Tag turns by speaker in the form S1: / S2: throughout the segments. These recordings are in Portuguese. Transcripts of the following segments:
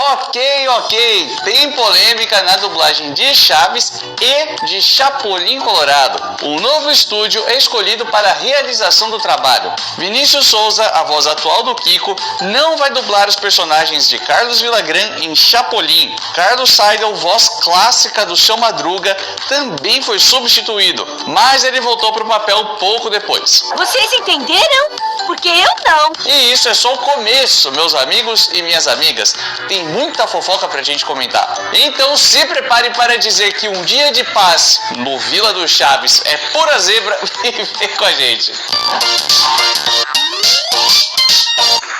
S1: Ok, tem polêmica na dublagem de Chaves e de Chapolin Colorado. O novo estúdio é escolhido para a realização do trabalho. Vinícius Souza, a voz atual do Kiko, não vai dublar os personagens de Carlos Villagrán em Chapolin. Carlos Seidel, voz clássica do Seu Madruga, também foi substituído, mas ele voltou para o papel pouco depois.
S2: Vocês entenderam? Porque eu não.
S1: E isso é só o começo, meus amigos e minhas amigas. Tem muita fofoca pra gente comentar. Então se prepare para dizer que um dia de paz no Vila do Chaves é pura zebra e vem com a gente.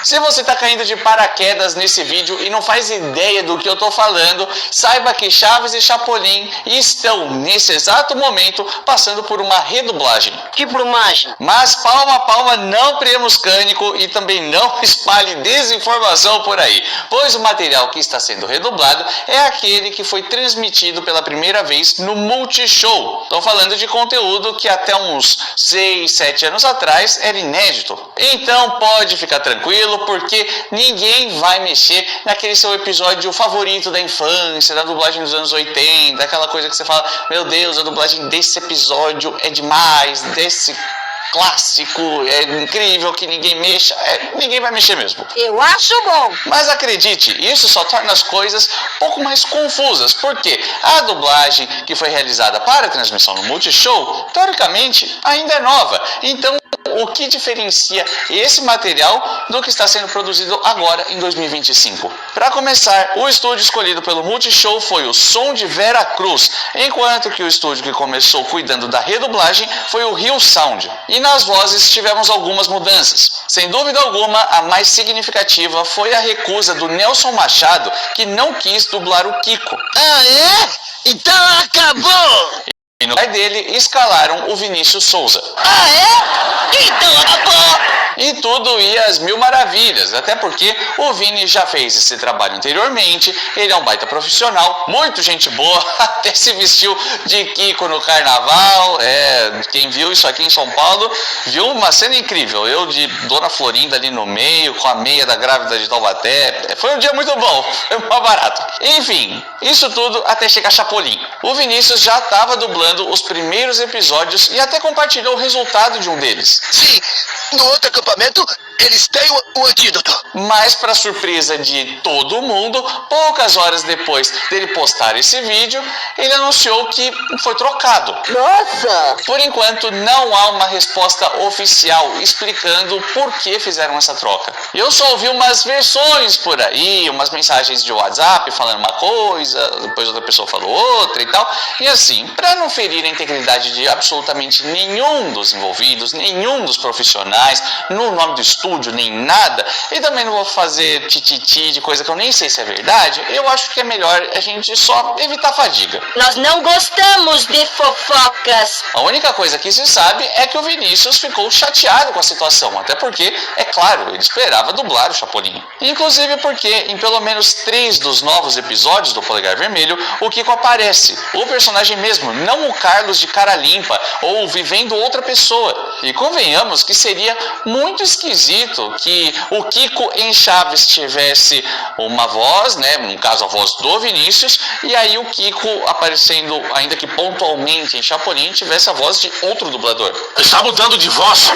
S1: Se você está caindo de paraquedas nesse vídeo e não faz ideia do que eu estou falando, saiba que Chaves e Chapolin estão, nesse exato momento, passando por uma redublagem.
S2: Que plumagem.
S1: Mas palma, não criemos cânico e também não espalhe desinformação por aí, pois o material que está sendo redublado é aquele que foi transmitido pela primeira vez no Multishow. Estou falando de conteúdo que até uns 6, 7 anos atrás era inédito. Então pode ficar tranquilo, porque ninguém vai mexer naquele seu episódio favorito da infância, da dublagem dos anos 80, aquela coisa que você fala, meu Deus, a dublagem desse episódio é demais, desse clássico, é incrível que ninguém mexa, ninguém vai mexer mesmo.
S2: Eu acho bom.
S1: Mas acredite, isso só torna as coisas um pouco mais confusas, porque a dublagem que foi realizada para a transmissão no Multishow, teoricamente, ainda é nova. Então, o que diferencia esse material do que está sendo produzido agora em 2025? Para começar, o estúdio escolhido pelo Multishow foi o Som de Vera Cruz, enquanto que o estúdio que começou cuidando da redublagem foi o Rio Sound. E nas vozes tivemos algumas mudanças. Sem dúvida alguma, a mais significativa foi a recusa do Nelson Machado, que não quis dublar o Kiko.
S3: Ah, é? Então acabou!
S1: E no lugar dele, escalaram o Vinícius Souza.
S3: Ah, é? Então acabou!
S1: E tudo ia às mil maravilhas, até porque o Vini já fez esse trabalho anteriormente, ele é um baita profissional, muito gente boa, até se vestiu de Kiko no carnaval, quem viu isso aqui em São Paulo, viu uma cena incrível, eu de Dona Florinda ali no meio, com a meia da grávida de Taubaté, foi um dia muito bom, foi mais barato. Enfim, isso tudo até chegar Chapolin. O Vinícius já estava dublando os primeiros episódios e até compartilhou o resultado de um deles.
S3: Sim, no outro acampamento eles têm o antídoto.
S1: Mas para surpresa de todo mundo, poucas horas depois dele postar esse vídeo, ele anunciou que foi trocado.
S2: Nossa!
S1: Por enquanto não há uma resposta oficial explicando por que fizeram essa troca. Eu só ouvi umas versões por aí, umas mensagens de WhatsApp falando uma coisa, depois outra pessoa falou outra e tal. E assim, para não ferir a integridade de absolutamente nenhum dos envolvidos, nenhum dos profissionais, no nome do estúdio, nem nada, e também não vou fazer tititi de coisa que eu nem sei se é verdade, eu acho que é melhor a gente só evitar fadiga.
S2: Nós não gostamos de fofocas.
S1: A única coisa que se sabe é que o Vinícius ficou chateado com a situação, até porque, é claro, ele esperava dublar o Chapolin. Inclusive porque em pelo menos 3 dos novos episódios do Polegar Vermelho, o Kiko aparece, o personagem mesmo, não o Carlos de cara limpa ou vivendo outra pessoa. E convenhamos que seria muito esquisito que o Kiko em Chaves tivesse uma voz, né, no caso a voz do Vinícius, e aí o Kiko aparecendo, ainda que pontualmente em Chapolin, tivesse a voz de outro dublador.
S3: Está mudando de voz?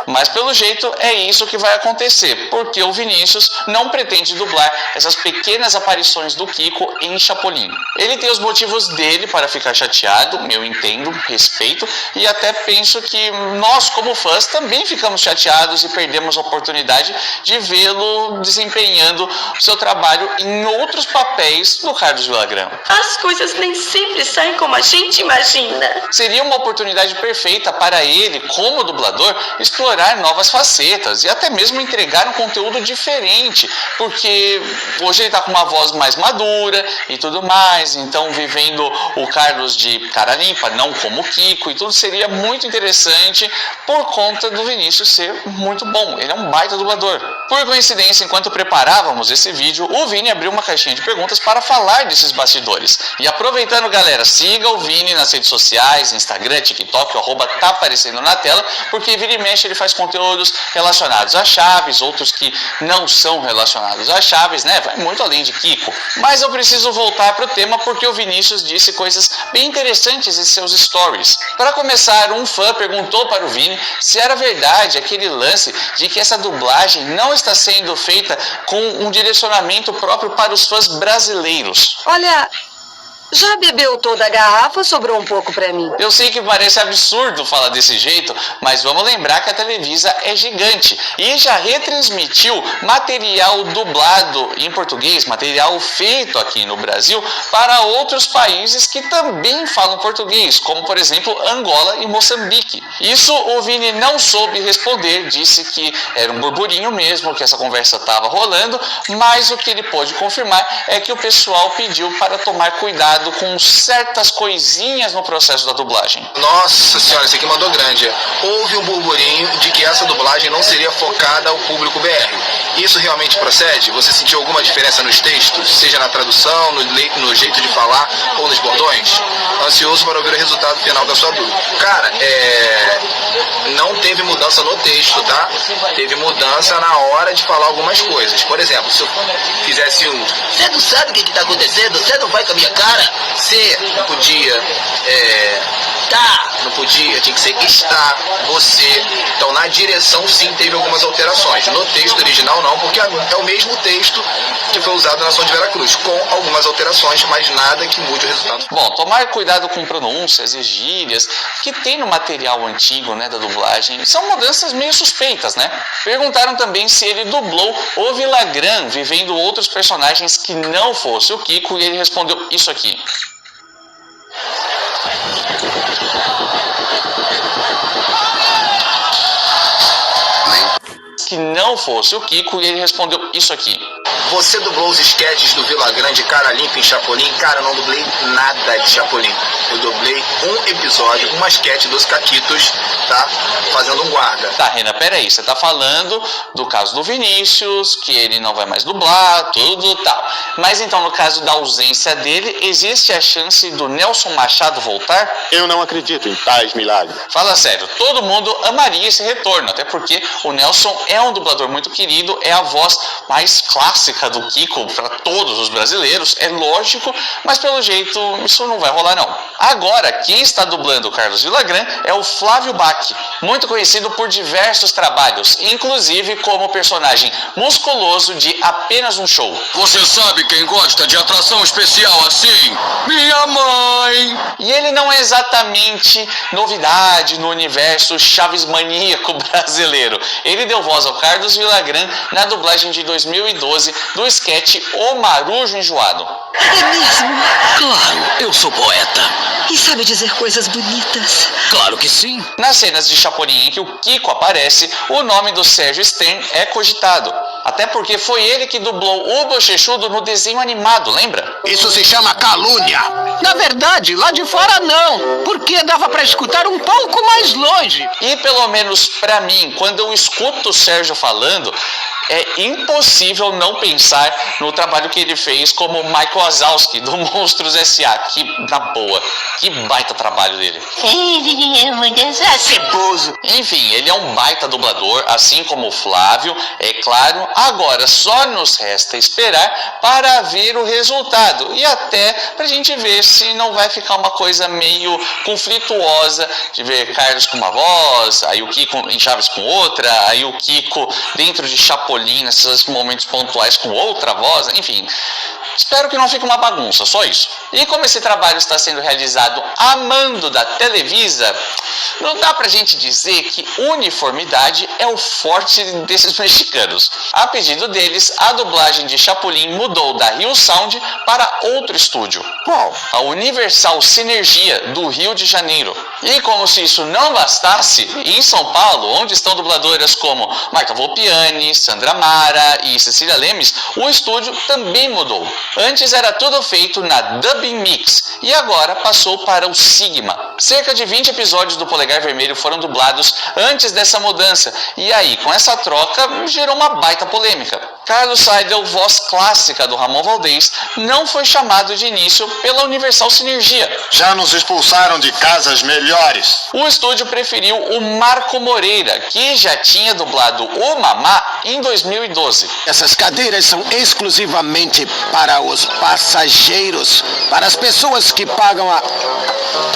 S1: Mas pelo jeito é isso que vai acontecer, porque o Vinícius não pretende dublar essas pequenas aparições do Kiko em Chapolin. Ele tem os motivos dele para ficar chateado, eu entendo, respeito, e até penso que nós como fãs também ficamos chateados e perdemos a oportunidade de vê-lo desempenhando o seu trabalho em outros papéis do Carlos Villagrán.
S2: As coisas nem sempre saem como a gente imagina.
S1: Seria uma oportunidade perfeita para ele, como dublador, explorar novas facetas e até mesmo entregar um conteúdo diferente, porque hoje ele está com uma voz mais madura e tudo mais, então vivendo o Carlos de cara limpa, não como o Kiko, e tudo seria muito interessante por conta do Vinícius ser muito bom, ele é um baita dublador. Por coincidência, enquanto preparávamos esse vídeo, o Vini abriu uma caixinha de perguntas para falar desses bastidores. E aproveitando, galera, siga o Vini nas redes sociais, Instagram, TikTok, o @ tá aparecendo na tela, porque vira e mexe ele faz faz conteúdos relacionados a Chaves, outros que não são relacionados a Chaves, né? Vai muito além de Kiko. Mas eu preciso voltar para o tema porque o Vinícius disse coisas bem interessantes em seus stories. Para começar, um fã perguntou para o Vini se era verdade aquele lance de que essa dublagem não está sendo feita com um direcionamento próprio para os fãs brasileiros.
S4: Olha, já bebeu toda a garrafa, sobrou um pouco pra mim.
S1: Eu sei que parece absurdo falar desse jeito, mas vamos lembrar que a Televisa é gigante e já retransmitiu material dublado em português, material feito aqui no Brasil, para outros países que também falam português, como por exemplo Angola e Moçambique. Isso o Vini não soube responder, disse que era um burburinho mesmo, que essa conversa estava rolando, mas o que ele pôde confirmar é que o pessoal pediu para tomar cuidado com certas coisinhas no processo da dublagem.
S5: Nossa senhora, esse aqui mandou grande. Houve um burburinho de que essa dublagem não seria focada ao público BR. Isso realmente procede? Você sentiu alguma diferença nos textos, seja na tradução, no jeito de falar ou nos bordões? Ansioso para ouvir o resultado final da sua dúvida. Cara, não teve mudança no texto, tá? Teve mudança na hora de falar algumas coisas. Por exemplo, se eu fizesse você não sabe o que está acontecendo? Você não vai com a minha cara? Você não podia, não podia, tinha que ser está, você. Então na direção sim teve algumas alterações. No texto original não, porque é o mesmo texto que foi usado na Som de Veracruz, com algumas alterações, mas nada que mude o resultado.
S1: Bom, tomar cuidado com pronúncias e gírias que tem no material antigo, né, da dublagem, são mudanças meio suspeitas, né? Perguntaram também se ele dublou o Villagrán vivendo outros personagens que não fosse o Kiko, e ele respondeu isso aqui. Que não fosse o Kiko, e ele respondeu isso aqui.
S5: Você dublou os sketches do Villagrán de Cara Limpa em Chapolin? Cara, eu não dublei nada de Chapolin. Eu dublei um episódio, uma sketch dos Caquitos, tá? Fazendo um guarda.
S1: Tá, Renan, peraí. Você tá falando do caso do Vinícius, que ele não vai mais dublar, tudo tal. Mas então, no caso da ausência dele, existe a chance do Nelson Machado voltar?
S6: Eu não acredito em tais milagres.
S1: Fala sério, todo mundo amaria esse retorno, até porque o Nelson é um dublador muito querido, é a voz mais clássica do Kiko para todos os brasileiros, é lógico, mas pelo jeito isso não vai rolar não. Agora, quem está dublando o Carlos Villagrán é o Flávio Bach, muito conhecido por diversos trabalhos, inclusive como personagem musculoso de Apenas um Show.
S3: Você sabe quem gosta de atração especial assim? Minha mãe!
S1: E ele não é exatamente novidade no universo Chaves maníaco brasileiro. Ele deu voz ao Carlos Villagrán na dublagem de 2012 do sketch O Marujo Enjoado.
S4: É mesmo?
S3: Claro, eu sou poeta.
S4: E sabe dizer coisas bonitas.
S3: Claro que sim.
S1: Nas cenas de Chapolin em que o Kiko aparece, o nome do Sérgio Stern é cogitado. Até porque foi ele que dublou o Bochechudo no desenho animado, lembra?
S3: Isso se chama calúnia.
S7: Na verdade, lá de fora não, porque dava pra escutar um pouco mais longe.
S1: E pelo menos pra mim, quando eu escuto o Sérgio falando, é impossível não pensar no trabalho que ele fez como Michael Wazowski, do Monstros S.A. Que, na boa, que baita trabalho dele.
S3: Ceboso.
S1: Enfim, ele é um baita dublador, assim como o Flávio, é claro. Agora, só nos resta esperar para ver o resultado e até pra gente ver se não vai ficar uma coisa meio conflituosa de ver Carlos com uma voz, aí o Kiko em Chaves com outra, aí o Kiko dentro de Chapolin nesses momentos pontuais com outra voz, enfim. Espero que não fique uma bagunça, só isso. E como esse trabalho está sendo realizado a mando da Televisa, não dá pra gente dizer que uniformidade é o forte desses mexicanos. A pedido deles, a dublagem de Chapolin mudou da Rio Sound para outro estúdio.
S3: Qual?
S1: A Universal Sinergia, do Rio de Janeiro. E como se isso não bastasse, em São Paulo, onde estão dubladoras como Marta Volpiani, Sandra Mara e Cecília Lemes, o estúdio também mudou. Antes era tudo feito na Dubbing Mix e agora passou para o Sigma. Cerca de 20 episódios do Polegar Vermelho foram dublados antes dessa mudança e aí, com essa troca, gerou uma baita polêmica. Carlos Seidel, voz clássica do Ramon Valdez, não foi chamado de início pela Universal Sinergia.
S6: Já nos expulsaram de casas melhores.
S1: O estúdio preferiu o Marco Moreira, que já tinha dublado o Mamá em 2012.
S7: Essas cadeiras são exclusivamente para os passageiros, para as pessoas que pagam a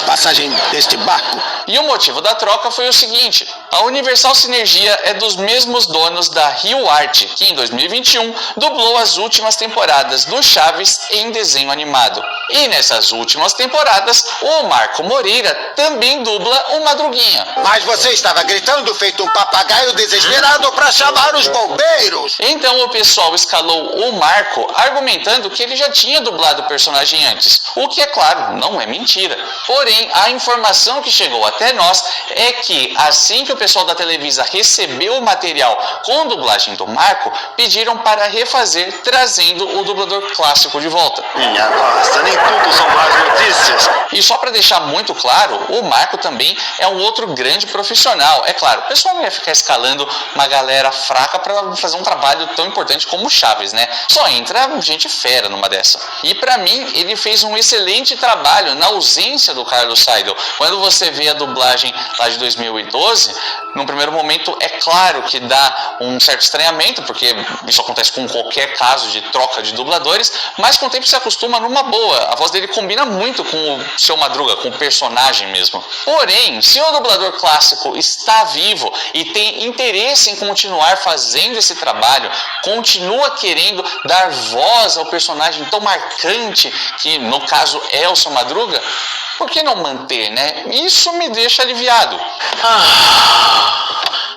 S7: passagem deste barco.
S1: E o motivo da troca foi o seguinte: a Universal Sinergia é dos mesmos donos da Rio Arte, que em 2021 dublou as últimas temporadas do Chaves em desenho animado. E nessas últimas temporadas, o Marco Moreira também dubla o Madruguinha.
S6: Mas você estava gritando feito um papagaio desesperado para chamar os bombeiros.
S1: Então o pessoal escalou o Marco, argumentando que ele já tinha dublado o personagem antes, o que, é claro, não é mentira. Porém, a informação que chegou até nós é que, assim que o pessoal da Televisa recebeu o material com dublagem do Marco, pediram para refazer, trazendo o dublador clássico de volta.
S6: Minha nossa, nem tudo são más notícias.
S1: E só para deixar muito claro, o Marco também é um outro grande profissional. É claro, o pessoal não ia ficar escalando uma galera fraca para fazer um trabalho tão importante como o Chaves, né? Só entra gente fera numa dessa. E para mim, ele fez um excelente trabalho na ausência do Carlos Seidel. Quando você vê a dublagem lá de 2012, num primeiro momento é claro que dá um certo estranhamento, porque isso acontece com qualquer caso de troca de dubladores, mas com o tempo se acostuma numa boa. A voz dele combina muito com o Seu Madruga, com o personagem mesmo. Porém, se o dublador clássico está vivo e tem interesse em continuar fazendo esse trabalho, continua querendo dar voz ao personagem tão marcante, que no caso é o Seu Madruga, por que não manter, né? Isso me deixa aliviado.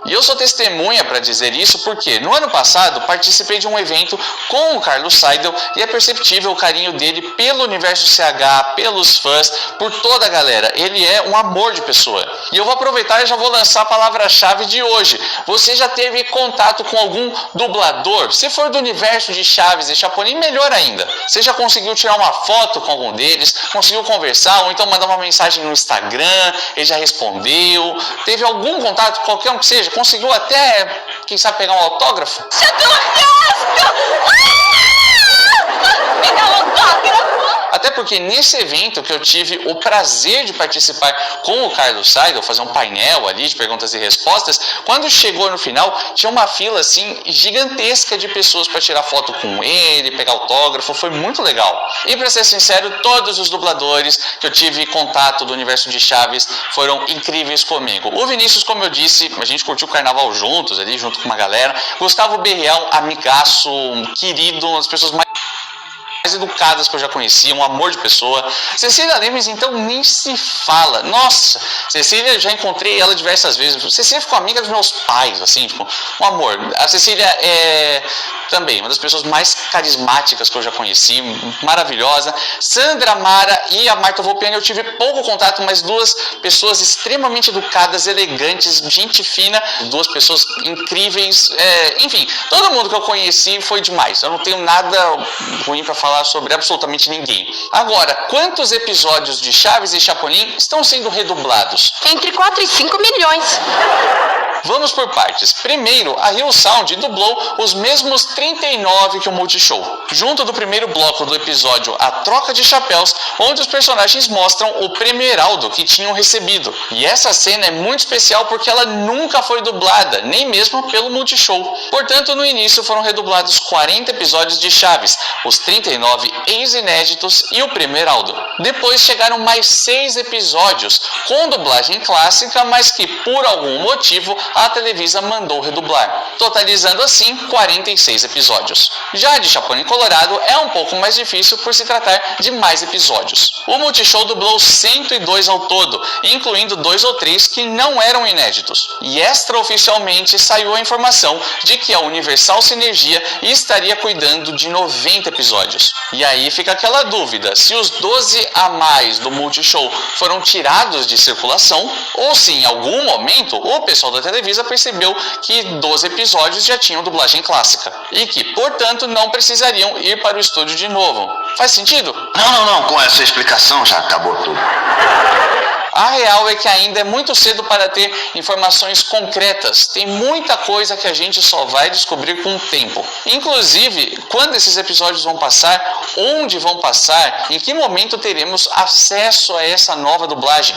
S1: E eu sou testemunha para dizer isso porque no ano passado participei de um evento com o Carlos Seidel e é perceptível o carinho dele pelo universo CH, pelos fãs, por toda a galera. Ele é um amor de pessoa. E eu vou aproveitar e já vou lançar a palavra-chave de hoje. Você já teve contato com algum dublador? Se for do universo de Chaves e Chapolin, melhor ainda. Você já conseguiu tirar uma foto com algum deles? Conseguiu conversar ou então mandar uma mensagem no Instagram? Ele já respondeu? Teve algum contato, qualquer um que seja? Conseguiu até, quem sabe, pegar um autógrafo?
S2: Me dá um autógrafo!
S1: Até porque nesse evento que eu tive o prazer de participar com o Carlos Seidel, fazer um painel ali de perguntas e respostas, quando chegou no final, tinha uma fila assim gigantesca de pessoas para tirar foto com ele, pegar autógrafo, foi muito legal. E para ser sincero, todos os dubladores que eu tive contato do universo de Chaves foram incríveis comigo. O Vinícius, como eu disse, a gente curtiu o carnaval juntos ali, junto com uma galera. Gustavo Berreal, amigaço, querido, uma das pessoas mais educadas que eu já conhecia, um amor de pessoa. Cecília Lemes, então, nem se fala. Nossa, Cecília, já encontrei ela diversas vezes. Cecília ficou amiga dos meus pais, assim, tipo, um amor. A Cecília é também uma das pessoas mais carismáticas que eu já conheci, maravilhosa. Sandra Mara e a Marta Volpiani eu tive pouco contato, mas duas pessoas extremamente educadas, elegantes, gente fina, duas pessoas incríveis. Enfim, todo mundo que eu conheci foi demais. Eu não tenho nada ruim para falar sobre absolutamente ninguém. Agora, quantos episódios de Chaves e Chapolin estão sendo redublados?
S2: Entre 4 e 5 milhões.
S1: Vamos por partes. Primeiro, a Rio Sound dublou os mesmos 39 que o Multishow, junto do primeiro bloco do episódio A Troca de Chapéus, onde os personagens mostram o Prêmio Heraldo que tinham recebido. E essa cena é muito especial porque ela nunca foi dublada, nem mesmo pelo Multishow. Portanto, no início foram redublados 40 episódios de Chaves, os 39 ex-inéditos e o Prêmio Heraldo. Depois chegaram mais 6 episódios com dublagem clássica, mas que por algum motivo a Televisa mandou redublar, totalizando assim 46 episódios. Já de Chapolin Colorado é um pouco mais difícil por se tratar de mais episódios. O Multishow dublou 102 ao todo, incluindo 2 ou 3 que não eram inéditos. E extraoficialmente saiu a informação de que a Universal Sinergia estaria cuidando de 90 episódios. E aí fica aquela dúvida, se os 12 a mais do Multishow foram tirados de circulação, ou se em algum momento o pessoal da Televisa percebeu que 12 episódios já tinham dublagem clássica e que, portanto, não precisariam ir para o estúdio de novo. Faz sentido?
S6: Não. Com essa explicação já acabou tudo.
S1: A real é que ainda é muito cedo para ter informações concretas. Tem muita coisa que a gente só vai descobrir com o tempo. Inclusive, quando esses episódios vão passar, onde vão passar, em que momento teremos acesso a essa nova dublagem.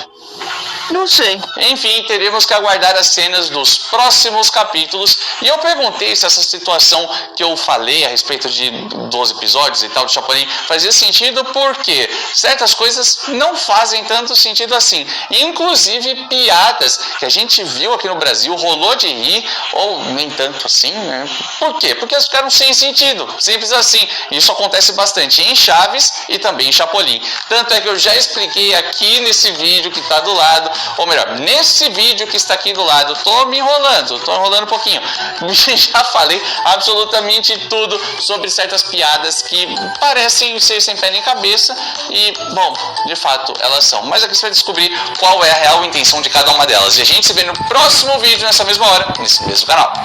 S4: Não sei.
S1: Enfim, teremos que aguardar as cenas dos próximos capítulos. E eu perguntei se essa situação que eu falei a respeito de 12 episódios e tal de Chapolin fazia sentido, porque certas coisas não fazem tanto sentido assim. Inclusive piadas que a gente viu aqui no Brasil, rolou de rir, ou nem tanto assim, né? Por quê? Porque elas ficaram sem sentido. Simples assim. Isso acontece bastante em Chaves e também em Chapolin. Tanto é que eu já expliquei aqui nesse vídeo que está do lado, ou melhor, nesse vídeo que está aqui do lado, tô enrolando um pouquinho. Já falei absolutamente tudo sobre certas piadas que parecem ser sem pé nem cabeça e, bom, de fato elas são. Mas aqui você vai descobrir qual é a real intenção de cada uma delas. E a gente se vê no próximo vídeo, nessa mesma hora, nesse mesmo canal.